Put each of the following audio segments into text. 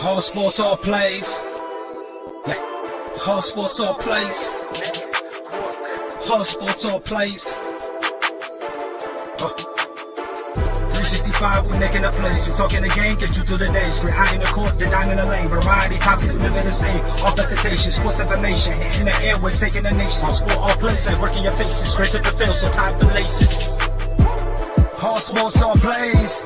All sports, all plays. All sports, all plays. All sports, all plays. 365, we making a plays. You talking the game, get you through the days. We're high in the court, the dime in the lane. Variety, topics, living the same. All presentation, sports information. In the airways, taking the nation. All sport, all plays, they working your faces. Grace at the field, so tie the laces. All sports, all plays.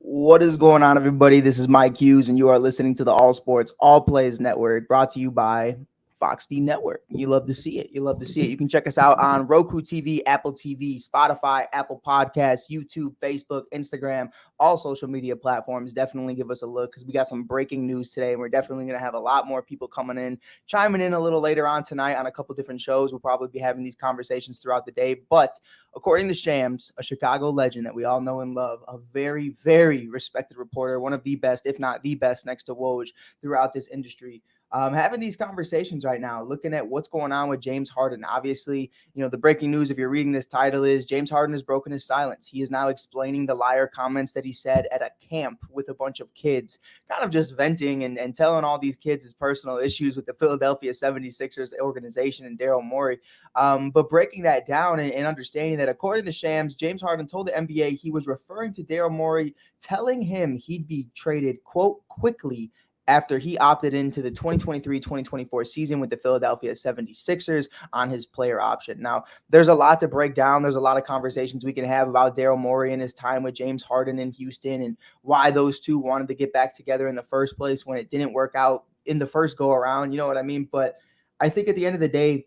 What is going on, everybody? This is Mike Hughes, and you are listening to the All Sports, All Plays Network, brought to you by Fox D Network. You love to see it. You love to see it. You can check us out on Roku TV, Apple TV, Spotify, Apple Podcasts, YouTube, Facebook, Instagram, all social media platforms. Definitely give us a look because we got some breaking news today, and we're definitely going to have a lot more people coming in, chiming in a little later on tonight on a couple different shows. We'll probably be having these conversations throughout the day. But according to Shams, a Chicago legend that we all know and love, a very, very respected reporter, one of the best, if not the best, next to Woj throughout this industry, having these conversations right now, looking at what's going on with James Harden. Obviously, you know, the breaking news, if you're reading this title, is James Harden has broken his silence. He is now explaining the liar comments that he said at a camp with a bunch of kids, kind of just venting and telling all these kids his personal issues with the Philadelphia 76ers organization and Daryl Morey. But breaking that down and understanding that, according to Shams, James Harden told the NBA he was referring to Daryl Morey, telling him he'd be traded, quote, quickly after he opted into the 2023-2024 season with the Philadelphia 76ers on his player option. Now, there's a lot to break down. There's a lot of conversations we can have about Daryl Morey and his time with James Harden in Houston and why those two wanted to get back together in the first place when it didn't work out in the first go around. You know what I mean? But I think at the end of the day,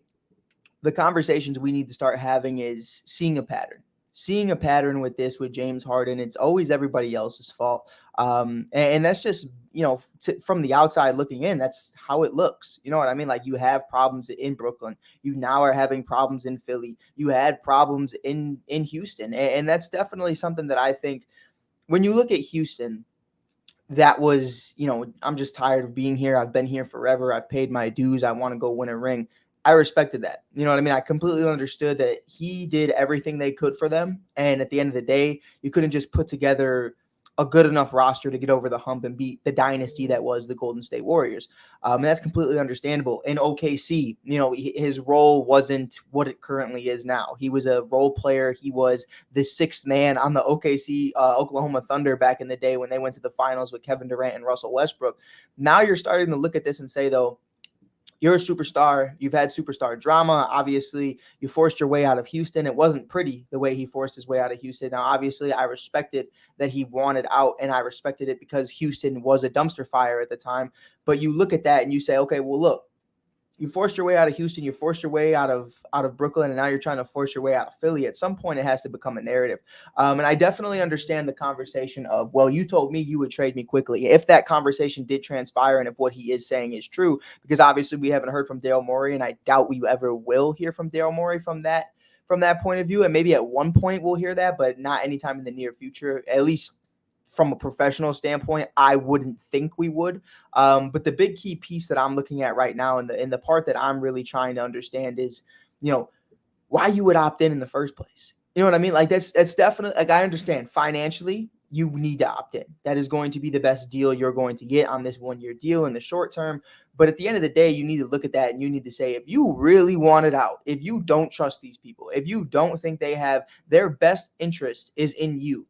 the conversations we need to start having is seeing a pattern with this, with James Harden. It's always everybody else's fault. And that's just, you know, from the outside looking in, that's how it looks. You know what I mean? Like, you have problems in Brooklyn. You now are having problems in Philly. You had problems in Houston. And that's definitely something that I think when you look at Houston, that was, you know, I'm just tired of being here. I've been here forever. I've paid my dues. I want to go win a ring. I respected that. You know what I mean? I completely understood that he did everything they could for them. And at the end of the day, you couldn't just put together a good enough roster to get over the hump and beat the dynasty that was the Golden State Warriors. And that's completely understandable. In OKC, you know, his role wasn't what it currently is now. He was a role player. He was the sixth man on the OKC Oklahoma Thunder back in the day when they went to the finals with Kevin Durant and Russell Westbrook. Now you're starting to look at this and say, though, you're a superstar. You've had superstar drama. Obviously, you forced your way out of Houston. It wasn't pretty the way he forced his way out of Houston. Now, obviously, I respected that he wanted out, and I respected it because Houston was a dumpster fire at the time. But you look at that and you say, okay, well, look, you forced your way out of Houston. You forced your way out of Brooklyn, and now you're trying to force your way out of Philly. At some point, it has to become a narrative. And I definitely understand the conversation of, well, you told me you would trade me quickly. If that conversation did transpire and if what he is saying is true, because obviously we haven't heard from Daryl Morey, and I doubt we ever will hear from Daryl Morey from that point of view. And maybe at one point we'll hear that, but not anytime in the near future, at least from a professional standpoint. I wouldn't think we would. But the big key piece that I'm looking at right now, and the part that I'm really trying to understand is, you know, why you would opt in the first place. You know what I mean? Like, that's definitely, like, I understand financially you need to opt in. That is going to be the best deal you're going to get on this 1-year deal in the short term. But at the end of the day, you need to look at that and you need to say, if you really want it out, if you don't trust these people, if you don't think they have their best interest is in you,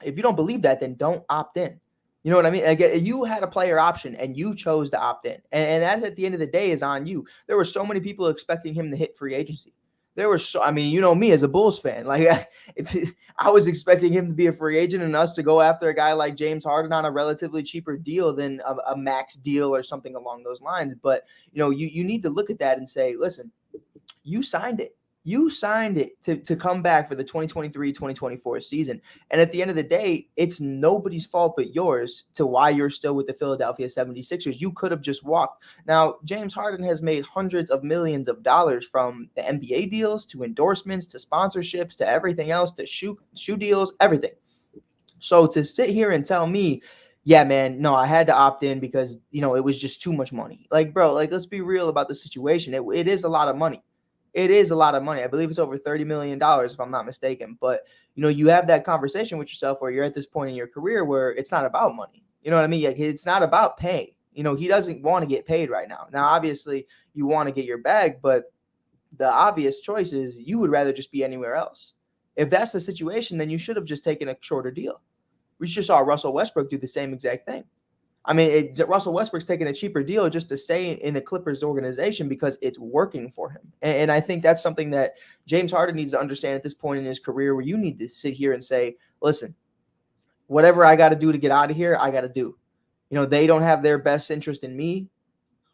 if you don't believe that, then don't opt in. You know what I mean? Like, you had a player option and you chose to opt in. And that, at the end of the day, is on you. There were so many people expecting him to hit free agency. I mean, you know me as a Bulls fan, like, I was expecting him to be a free agent and us to go after a guy like James Harden on a relatively cheaper deal than a max deal or something along those lines. But, you know, you need to look at that and say, listen, you signed it. You signed it to come back for the 2023-2024 season. And at the end of the day, it's nobody's fault but yours to why you're still with the Philadelphia 76ers. You could have just walked. Now, James Harden has made hundreds of millions of dollars from the NBA deals to endorsements to sponsorships to everything else, to shoe deals, everything. So to sit here and tell me, yeah, man, no, I had to opt in because, you know, it was just too much money. Like, bro, like, let's be real about the situation. It is a lot of money. It is a lot of money. I believe it's over $30 million if I'm not mistaken. But, you have that conversation with yourself where you're at this point in your career where it's not about money. You know what I mean? Like, it's not about pay. He doesn't want to get paid right now. Now, obviously, you want to get your bag, but the obvious choice is you would rather just be anywhere else. If that's the situation, then you should have just taken a shorter deal. We just saw Russell Westbrook do the same exact thing. I mean, Russell Westbrook's taking a cheaper deal just to stay in the Clippers organization because it's working for him. And I think that's something that James Harden needs to understand at this point in his career, where you need to sit here and say, listen, whatever I got to do to get out of here, I got to do. They don't have their best interest in me.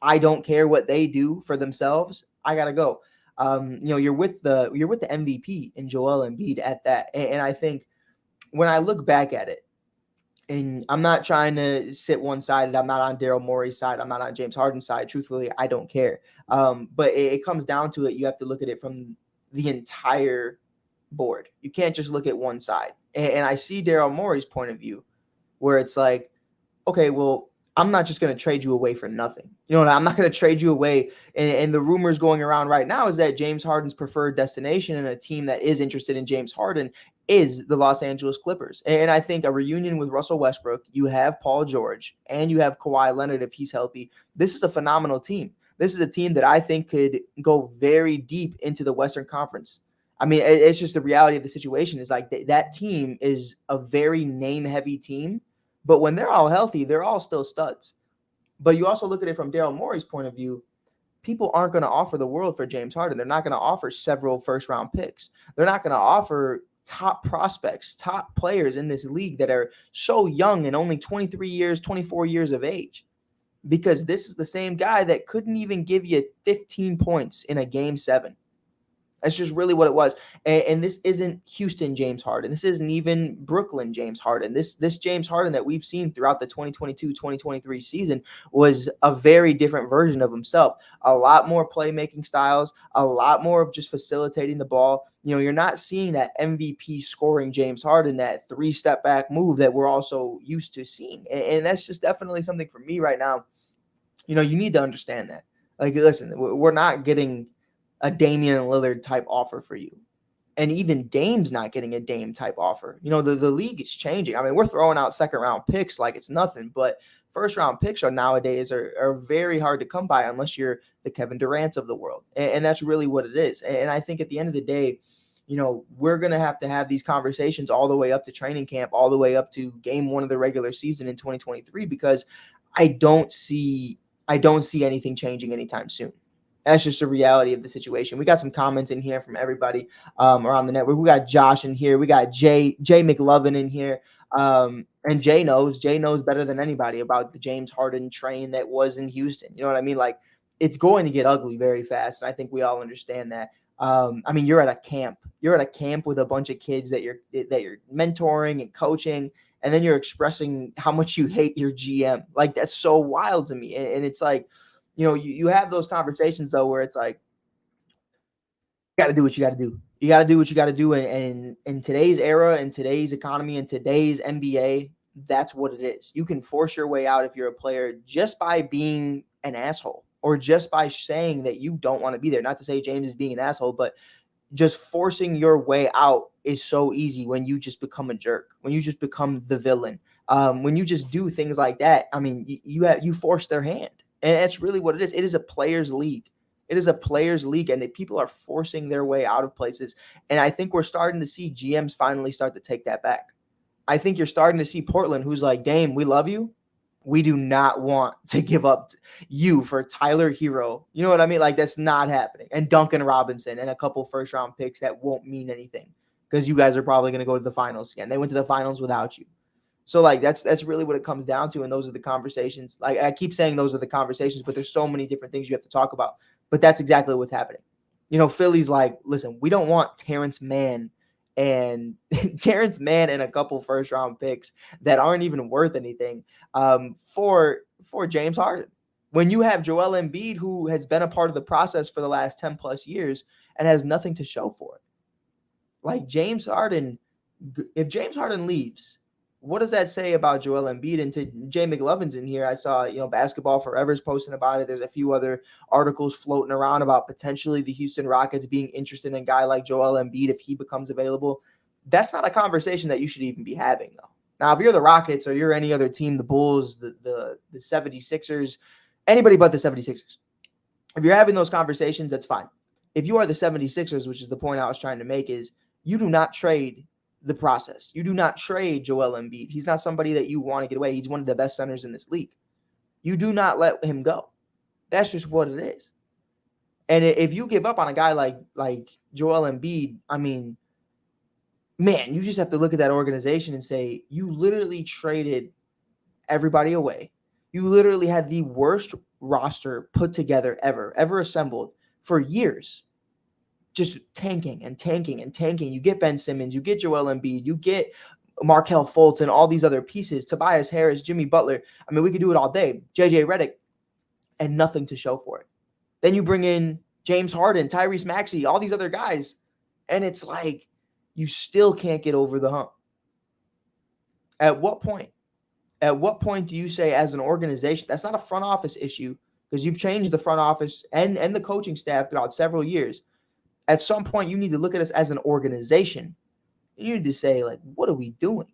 I don't care what they do for themselves. I got to go. You're with the MVP in Joel Embiid at that. And I think when I look back at it, and I'm not trying to sit one-sided. I'm not on Daryl Morey's side. I'm not on James Harden's side. Truthfully, I don't care. But it comes down to it. You have to look at it from the entire board. You can't just look at one side. And I see Daryl Morey's point of view where it's like, okay, well, I'm not just going to trade you away for nothing. I'm not going to trade you away. And the rumors going around right now is that James Harden's preferred destination and a team that is interested in James Harden is the Los Angeles Clippers. And I think a reunion with Russell Westbrook, you have Paul George, and you have Kawhi Leonard if he's healthy. This is a phenomenal team. This is a team that I think could go very deep into the Western Conference. I mean, it's just the reality of the situation is like that team is a very name-heavy team. But when they're all healthy, they're all still studs. But you also look at it from Daryl Morey's point of view. People aren't going to offer the world for James Harden. They're not going to offer several first-round picks. They're not going to offer top prospects, top players in this league that are so young and only 23 years, 24 years of age. Because this is the same guy that couldn't even give you 15 points in a game 7. That's just really what it was. And this isn't Houston James Harden. This isn't even Brooklyn James Harden. This James Harden that we've seen throughout the 2022-2023 season was a very different version of himself. A lot more playmaking styles, a lot more of just facilitating the ball. You're not seeing that MVP scoring James Harden, that 3-step back move that we're also used to seeing. And that's just definitely something for me right now. You need to understand that. Like, listen, we're not getting a Damian Lillard type offer for you. And even Dame's not getting a Dame type offer. The league is changing. I mean, we're throwing out second round picks like it's nothing, but first round picks nowadays are very hard to come by unless you're the Kevin Durant's of the world. And that's really what it is. And I think at the end of the day, we're going to have these conversations all the way up to training camp, all the way up to game 1 of the regular season in 2023, because I don't see anything changing anytime soon. That's just the reality of the situation. We got some comments in here from everybody around the network. We got Josh in here. We got Jay McLovin in here. And Jay knows better than anybody about the James Harden train that was in Houston. You know what I mean? Like, it's going to get ugly very fast. And I think we all understand that. I mean, you're at a camp. You're at a camp with a bunch of kids that you're mentoring and coaching, and then you're expressing how much you hate your GM. Like, that's so wild to me. And it's like, you have those conversations, though, where it's like, you got to do what you got to do. You got to do what you got to do. And in today's era, in today's economy, in today's NBA, that's what it is. You can force your way out if you're a player just by being an asshole or just by saying that you don't want to be there. Not to say James is being an asshole, but just forcing your way out is so easy when you just become a jerk, when you just become the villain, when you just do things like that. I mean, you force their hand. And that's really what it is. It is a players' league. It is a players' league, and people are forcing their way out of places. And I think we're starting to see GMs finally start to take that back. I think you're starting to see Portland, who's like, Dame, we love you. We do not want to give up you for Tyler Hero. You know what I mean? Like, that's not happening. And Duncan Robinson and a couple first-round picks that won't mean anything because you guys are probably going to go to the finals again. They went to the finals without you. So, like, that's really what it comes down to, and those are the conversations. Like, I keep saying those are the conversations, but there's so many different things you have to talk about. But that's exactly what's happening. Philly's like, listen, we don't want Terrence Mann and a couple first-round picks that aren't even worth anything for James Harden. When you have Joel Embiid, who has been a part of the process for the last 10-plus years and has nothing to show for it. Like, James Harden, if James Harden leaves, what does that say about Joel Embiid? And to Jay McLovin's in here, I saw, Basketball Forever's posting about it. There's a few other articles floating around about potentially the Houston Rockets being interested in a guy like Joel Embiid if he becomes available. That's not a conversation that you should even be having, though. Now, if you're the Rockets or you're any other team, the Bulls, the 76ers, anybody but the 76ers, if you're having those conversations, that's fine. If you are the 76ers, which is the point I was trying to make, is you do not trade the process. You do not trade Joel Embiid. He's not somebody that you want to get away. He's one of the best centers in this league. You do not let him go. That's just what it is. And if you give up on a guy like Joel Embiid, I mean, man, you just have to look at that organization and say, you literally traded everybody away. You literally had the worst roster put together ever assembled for years. Just tanking and tanking and tanking. You get Ben Simmons, you get Joel Embiid, you get Markelle Fultz and all these other pieces, Tobias Harris, Jimmy Butler. I mean, we could do it all day. JJ Redick, and nothing to show for it. Then you bring in James Harden, Tyrese Maxey, all these other guys, and it's like you still can't get over the hump. At what point? At what point do you say, as an organization, that's not a front office issue, because you've changed the front office and the coaching staff throughout several years. At some point, you need to look at us as an organization. You need to say, like, what are we doing?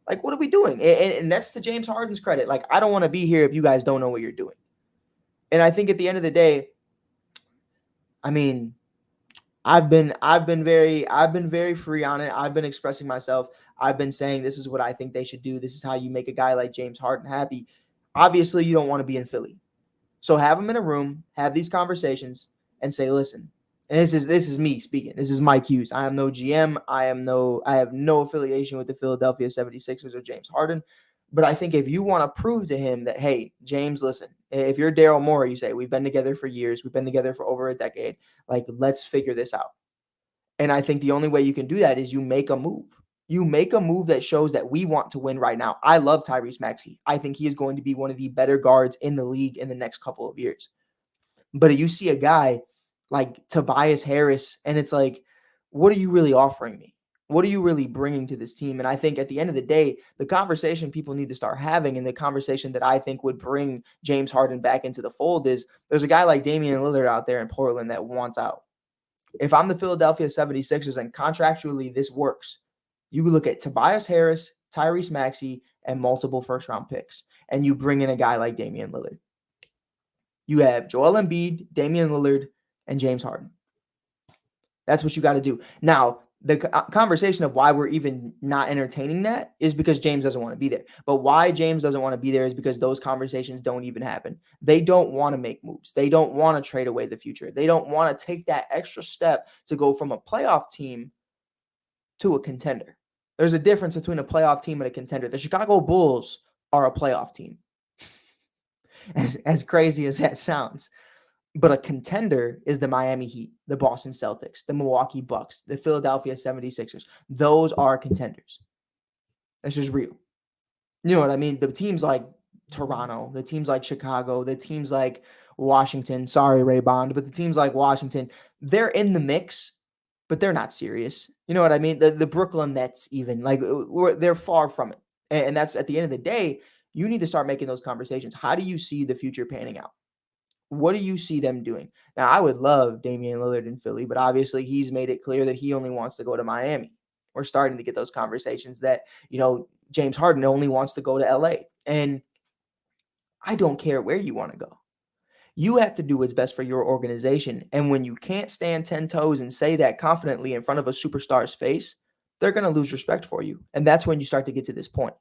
Like, what are we doing? And that's to James Harden's credit. Like, I don't want to be here if you guys don't know what you're doing. And I think at the end of the day, I mean, I've been very free on it. I've been expressing myself. I've been saying this is what I think they should do. This is how you make a guy like James Harden happy. Obviously, you don't want to be in Philly. So have him in a room, have these conversations, and say, listen, and this is me speaking. This is Mike Hughes. I am no GM. I have no affiliation with the Philadelphia 76ers or James Harden. But I think if you want to prove to him that, hey, James, listen, if you're Daryl Morey, you say, we've been together for years. We've been together for over a decade. Like, let's figure this out. And I think the only way you can do that is you make a move. You make a move that shows that we want to win right now. I love Tyrese Maxey. I think he is going to be one of the better guards in the league in the next couple of years. But you see a guy like Tobias Harris, and it's like, what are you really offering me? What are you really bringing to this team? And I think at the end of the day, the conversation people need to start having, and the conversation that I think would bring James Harden back into the fold, is there's a guy like Damian Lillard out there in Portland that wants out. If I'm the Philadelphia 76ers and contractually this works, you look at Tobias Harris, Tyrese Maxey, and multiple first-round picks, and you bring in a guy like Damian Lillard. You have Joel Embiid, Damian Lillard, and James Harden. That's what you got to do. Now, the conversation of why we're even not entertaining that is because James doesn't want to be there. But why James doesn't want to be there is because those conversations don't even happen. They don't want to make moves. They don't want to trade away the future. They don't want to take that extra step to go from a playoff team to a contender. There's a difference between a playoff team and a contender. The Chicago Bulls are a playoff team. As crazy as that sounds. But a contender is the Miami Heat, the Boston Celtics, the Milwaukee Bucks, the Philadelphia 76ers. Those are contenders. That's just real. You know what I mean? The teams like Toronto, the teams like Chicago, the teams like Washington. Sorry, Ray Bond, but the teams like Washington, they're in the mix, but they're not serious. You know what I mean? The Brooklyn Nets even, like, they're far from it. And that's, at the end of the day, you need to start making those conversations. How do you see the future panning out? What do you see them doing? Now, I would love Damian Lillard in Philly, but obviously he's made it clear that he only wants to go to Miami. We're starting to get those conversations that, James Harden only wants to go to LA. And I don't care where you want to go. You have to do what's best for your organization. And when you can't stand 10 toes and say that confidently in front of a superstar's face, they're going to lose respect for you. And that's when you start to get to this point.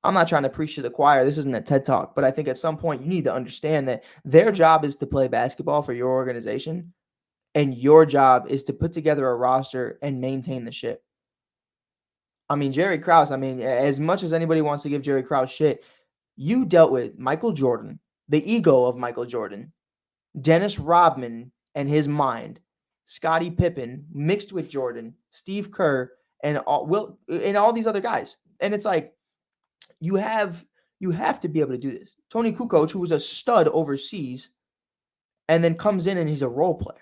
I'm not trying to preach to the choir. This isn't a TED Talk, but I think at some point you need to understand that their job is to play basketball for your organization, and your job is to put together a roster and maintain the ship. I mean, Jerry Krause, as much as anybody wants to give Jerry Krause shit, you dealt with Michael Jordan, the ego of Michael Jordan, Dennis Rodman and his mind, Scottie Pippen mixed with Jordan, Steve Kerr, and all these other guys. And it's like, you have to be able to do this. Tony Kukoc, who was a stud overseas, and then comes in and he's a role player.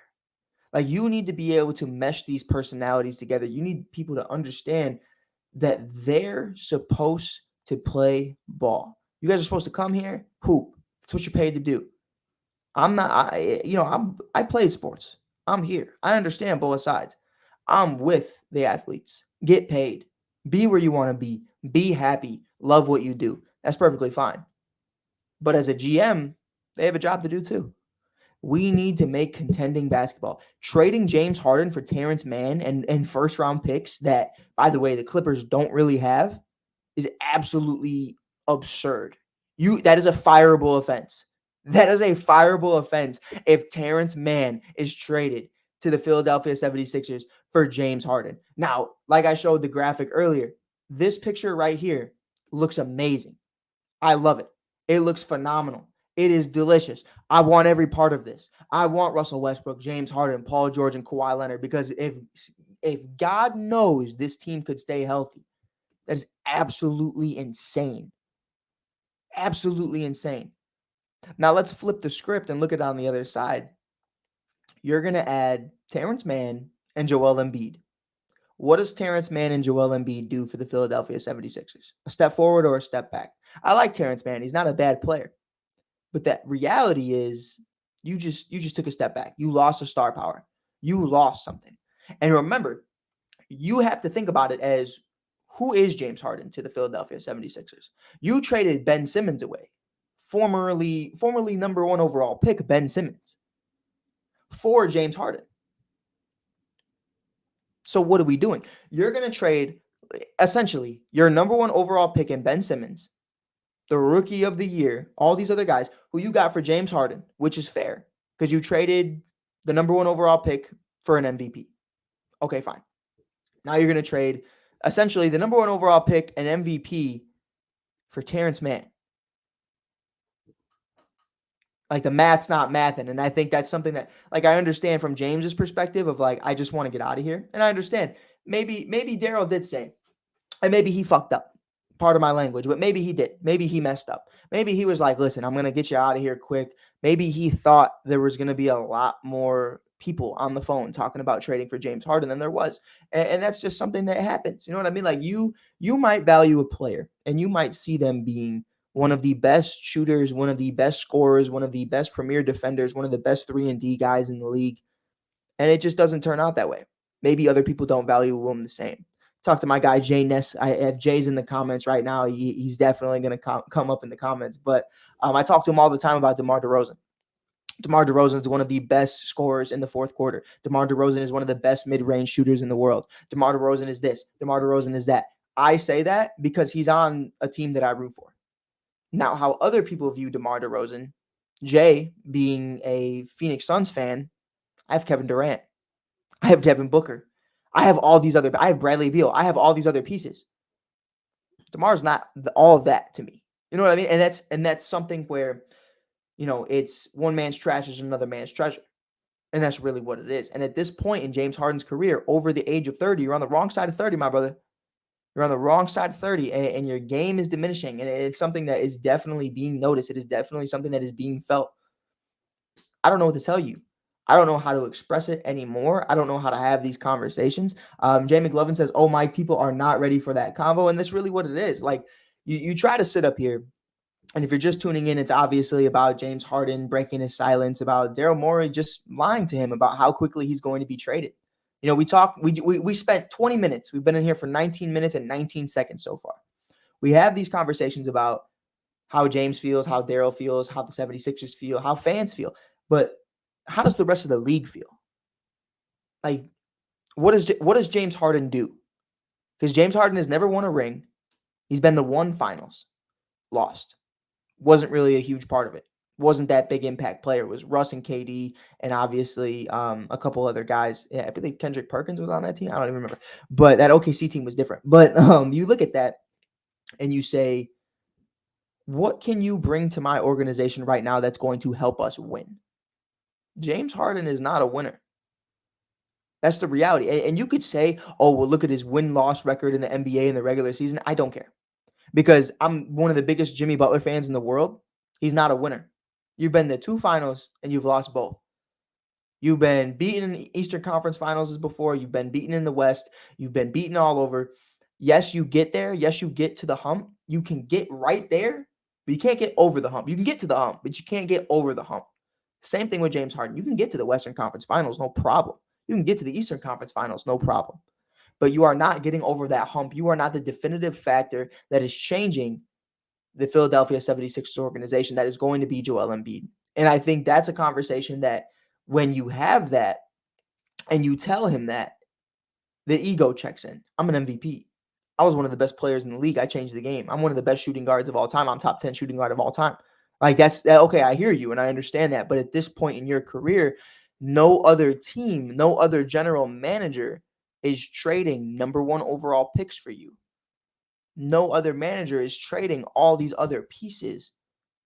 Like, you need to be able to mesh these personalities together. You need people to understand that they're supposed to play ball. You guys are supposed to come here, hoop. That's what you're paid to do. I played sports. I'm here. I understand both sides. I'm with the athletes. Get paid. Be where you want to be. Be happy. Love what you do. That's perfectly fine. But as a GM, they have a job to do too. We need to make contending basketball. Trading James Harden for Terrence Mann and first round picks that, by the way, the Clippers don't really have is absolutely absurd. That is a fireable offense. That is a fireable offense if Terrence Mann is traded to the Philadelphia 76ers for James Harden. Now, like I showed the graphic earlier, this picture right here looks amazing. I love it. It looks phenomenal. It is delicious. I want every part of this. I want Russell Westbrook, James Harden, Paul George, and Kawhi Leonard because if God knows this team could stay healthy, that is absolutely insane. Absolutely insane. Now let's flip the script and look at it on the other side. You're going to add Terrence Mann and Joel Embiid. What does Terrence Mann and Joel Embiid do for the Philadelphia 76ers? A step forward or a step back? I like Terrence Mann. He's not a bad player. But that reality is you just took a step back. You lost a star power. You lost something. And remember, you have to think about it as who is James Harden to the Philadelphia 76ers? You traded Ben Simmons away, formerly number 1 overall pick Ben Simmons, for James Harden. So what are we doing? You're going to trade essentially your number 1 overall pick in Ben Simmons, the rookie of the year, all these other guys who you got for James Harden, which is fair because you traded the number 1 overall pick for an MVP. Okay, fine. Now you're going to trade essentially the number 1 overall pick and MVP for Terrence Mann. Like the math's not mathing. And I think that's something that, like, I understand from James's perspective of like, I just want to get out of here. And I understand maybe Daryl did say, and maybe he fucked up, part of my language, but maybe he did. Maybe he messed up. Maybe he was like, listen, I'm going to get you out of here quick. Maybe he thought there was going to be a lot more people on the phone talking about trading for James Harden than there was. And that's just something that happens. You know what I mean? Like you might value a player and you might see them being one of the best shooters, one of the best scorers, one of the best premier defenders, one of the best 3-and-D guys in the league. And it just doesn't turn out that way. Maybe other people don't value him the same. Talk to my guy, Jay Ness. I have Jay's in the comments right now. He's definitely going to come up in the comments. But I talk to him all the time about DeMar DeRozan. DeMar DeRozan is one of the best scorers in the fourth quarter. DeMar DeRozan is one of the best mid-range shooters in the world. DeMar DeRozan is this. DeMar DeRozan is that. I say that because he's on a team that I root for. Now, how other people view DeMar DeRozan, Jay being a Phoenix Suns fan, I have Kevin Durant. I have Devin Booker. I have Bradley Beal. I have all these other pieces. DeMar's not all of that to me. You know what I mean? And that's something where, it's one man's trash is another man's treasure. And that's really what it is. And at this point in James Harden's career, over the age of 30, you're on the wrong side of 30, my brother. You're on the wrong side of 30, and your game is diminishing. And it's something that is definitely being noticed. It is definitely something that is being felt. I don't know what to tell you. I don't know how to express it anymore. I don't know how to have these conversations. Jay McLovin says, oh, my people are not ready for that convo. And that's really what it is. Like, you try to sit up here, and if you're just tuning in, it's obviously about James Harden breaking his silence, about Daryl Morey just lying to him about how quickly he's going to be traded. We spent 20 minutes. We've been in here for 19 minutes and 19 seconds so far. We have these conversations about how James feels, how Daryl feels, how the 76ers feel, how fans feel. But how does the rest of the league feel? Like, what does James Harden do? Because James Harden has never won a ring. He's been to one finals. Lost. Wasn't really a huge part of it. Wasn't that big impact player. It was Russ and KD and obviously a couple other guys. Yeah, I believe Kendrick Perkins was on that team. I don't even remember. But that OKC team was different. But you look at that and you say, what can you bring to my organization right now that's going to help us win? James Harden is not a winner. That's the reality. And you could say, oh, well, look at his win-loss record in the NBA in the regular season. I don't care. Because I'm one of the biggest Jimmy Butler fans in the world. He's not a winner. You've been to 2 finals and you've lost both. You've been beaten in the Eastern Conference Finals before. You've been beaten in the West. You've been beaten all over. Yes, you get there. Yes, you get to the hump. You can get right there, but you can't get over the hump. You can get to the hump, but you can't get over the hump. Same thing with James Harden. You can get to the Western Conference Finals, no problem. You can get to the Eastern Conference Finals, no problem. But you are not getting over that hump. You are not the definitive factor that is changing the Philadelphia 76ers organization that is going to be Joel Embiid. And I think that's a conversation that when you have that and you tell him that, the ego checks in. I'm an MVP. I was one of the best players in the league. I changed the game. I'm one of the best shooting guards of all time. I'm top 10 shooting guard of all time. Like that's okay. I hear you and I understand that. But at this point in your career, no other team, no other general manager is trading number one overall picks for you. No other manager is trading all these other pieces,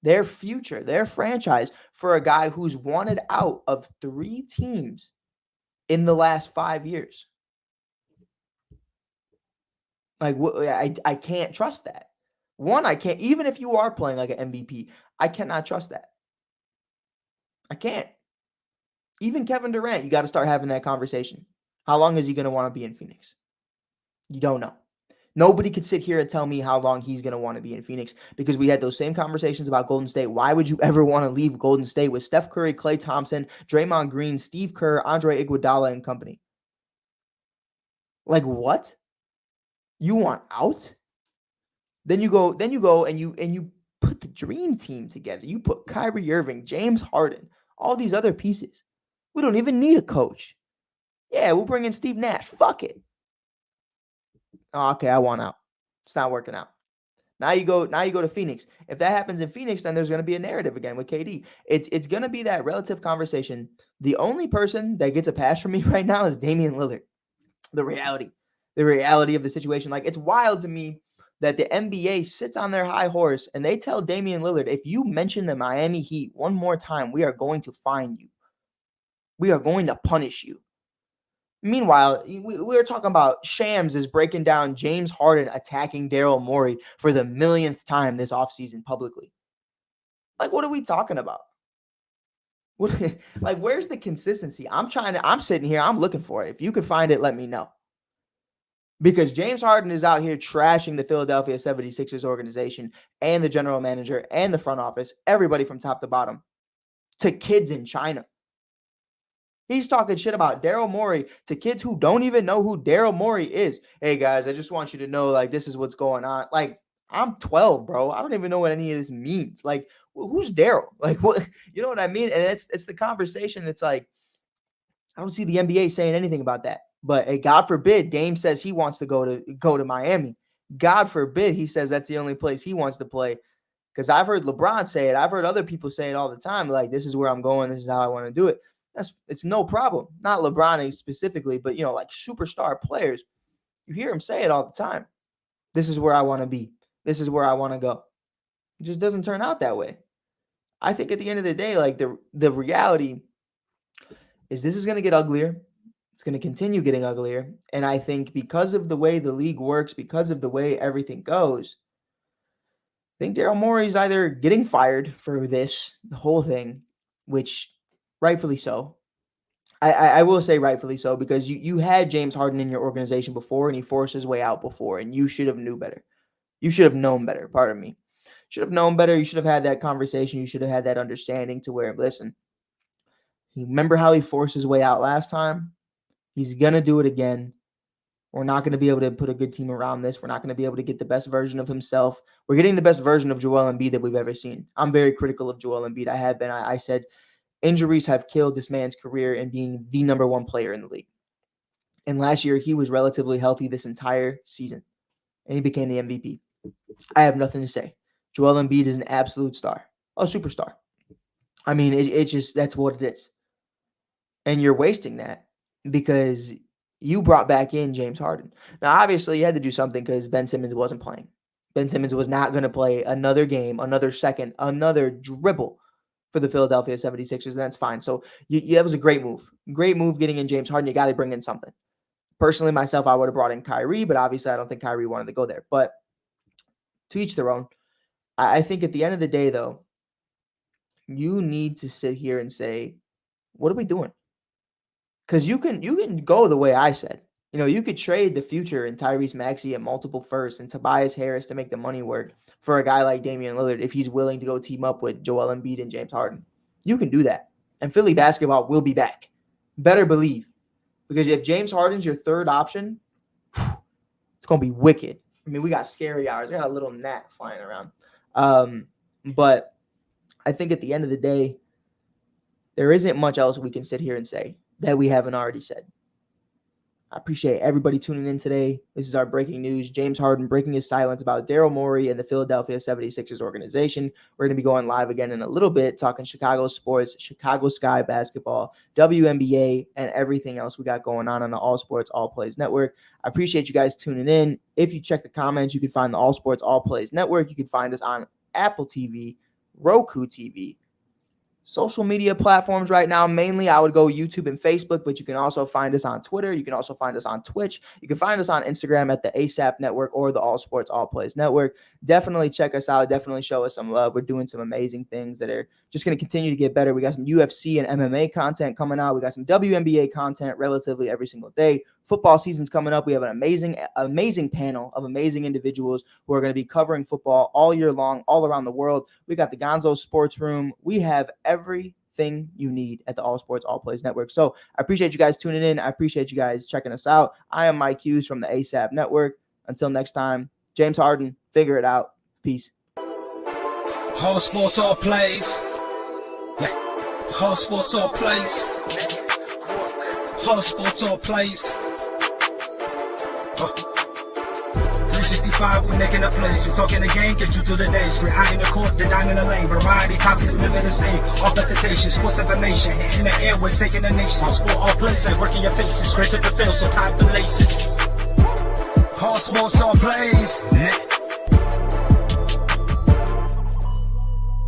their future, their franchise, for a guy who's wanted out of 3 teams in the last 5 years. Like, I can't trust that. One, I can't, even if you are playing like an MVP, I cannot trust that. I can't. Even Kevin Durant, you got to start having that conversation. How long is he going to want to be in Phoenix? You don't know. Nobody could sit here and tell me how long he's going to want to be in Phoenix because we had those same conversations about Golden State. Why would you ever want to leave Golden State with Steph Curry, Klay Thompson, Draymond Green, Steve Kerr, Andre Iguodala, and company? Like what? You want out? Then you go and you put the dream team together. You put Kyrie Irving, James Harden, all these other pieces. We don't even need a coach. Yeah, we'll bring in Steve Nash. Fuck it. Oh, okay, I want out. It's not working out. Now you go to Phoenix. If that happens in Phoenix, then there's going to be a narrative again with KD. It's going to be that relative conversation. The only person that gets a pass from me right now is Damian Lillard. The reality of the situation. Like, it's wild to me that the NBA sits on their high horse and they tell Damian Lillard, if you mention the Miami Heat one more time, we are going to fine you. We are going to punish you. Meanwhile, we're talking about Shams is breaking down James Harden attacking Daryl Morey for the millionth time this offseason publicly. Like, what are we talking about? Like, where's the consistency? I'm sitting here, I'm looking for it. If you could find it, let me know. Because James Harden is out here trashing the Philadelphia 76ers organization and the general manager and the front office, everybody from top to bottom, to kids in China. He's talking shit about Daryl Morey to kids who don't even know who Daryl Morey is. Hey, guys, I just want you to know, like, this is what's going on. Like, I'm 12, bro. I don't even know what any of this means. Like, who's Daryl? Like, what? You know what I mean? And it's the conversation. It's like, I don't see the NBA saying anything about that. But hey, God forbid Dame says he wants to go to Miami. God forbid he says that's the only place he wants to play. Because I've heard LeBron say it. I've heard other people say it all the time. Like, this is where I'm going. This is how I want to do it. It's no problem. Not LeBron specifically, but, you know, like superstar players. You hear him say it all the time. This is where I want to be. This is where I want to go. It just doesn't turn out that way. I think at the end of the day, like the reality is this is going to get uglier. It's going to continue getting uglier. And I think because of the way the league works, because of the way everything goes, I think Daryl Morey is either getting fired for the whole thing, which rightfully so. I will say rightfully so, because you had James Harden in your organization before and he forced his way out before, and you should have knew better. You should have known better, pardon me. Should have known better. You should have had that conversation. You should have had that understanding to where, listen, you remember how he forced his way out last time? He's going to do it again. We're not going to be able to put a good team around this. We're not going to be able to get the best version of himself. We're getting the best version of Joel Embiid that we've ever seen. I'm very critical of Joel Embiid. I have been. I said injuries have killed this man's career in being the number one player in the league. And last year, he was relatively healthy this entire season, and he became the MVP. I have nothing to say. Joel Embiid is an absolute star, a superstar. I mean, it's just, that's what it is. And you're wasting that because you brought back in James Harden. Now, obviously, you had to do something because Ben Simmons wasn't playing. Ben Simmons was not going to play another game, another second, another dribble for the Philadelphia 76ers, and that's fine. So that was a great move. Great move getting in James Harden. You got to bring in something. Personally, myself, I would have brought in Kyrie, but obviously I don't think Kyrie wanted to go there. But to each their own. I think at the end of the day, though, you need to sit here and say, what are we doing? Because you can go the way I said. You know, you could trade the future in Tyrese Maxey at multiple firsts and Tobias Harris to make the money work for a guy like Damian Lillard if he's willing to go team up with Joel Embiid and James Harden. You can do that. And Philly basketball will be back. Better believe. Because if James Harden's your third option, it's going to be wicked. I mean, we got scary hours. I got a little gnat flying around. But I think at the end of the day, there isn't much else we can sit here and say that we haven't already said. I appreciate everybody tuning in today. This is our breaking news. James Harden breaking his silence about Daryl Morey and the Philadelphia 76ers organization. We're going to be going live again in a little bit, talking Chicago sports, Chicago Sky basketball, WNBA, and everything else we got going on the All Sports, All Plays Network. I appreciate you guys tuning in. If you check the comments, you can find the All Sports, All Plays Network. You can find us on Apple TV, Roku TV, social media platforms right now. Mainly, I would go YouTube and Facebook, but you can also find us on Twitter. You can also find us on Twitch. You can find us on Instagram at the ASAP Network or the All Sports, All Plays Network. Definitely check us out. Definitely show us some love. We're doing some amazing things that are just going to continue to get better. We got some UFC and MMA content coming out. We got some WNBA content relatively every single day. Football season's coming up. We have an amazing panel of amazing individuals who are going to be covering football all year long, all around the world. We got the Gonzo Sports Room. We have everything you need at the All Sports, All Plays Network. So I appreciate you guys tuning in. I appreciate you guys checking us out. I am Mike Hughes from the ASAP Network. Until next time, James Harden, figure it out. Peace. All sports, all plays. All sports, all plays. All sports, all plays. 365, we making a plays. You talking the game, get you to the days. We're high in the court, the dime in the lane. Variety topics, living the same. All presentation, sports information. In the airways, taking the nation. All sport, all plays, like working your faces. Grace at the field, so tie the laces. All sports, all plays.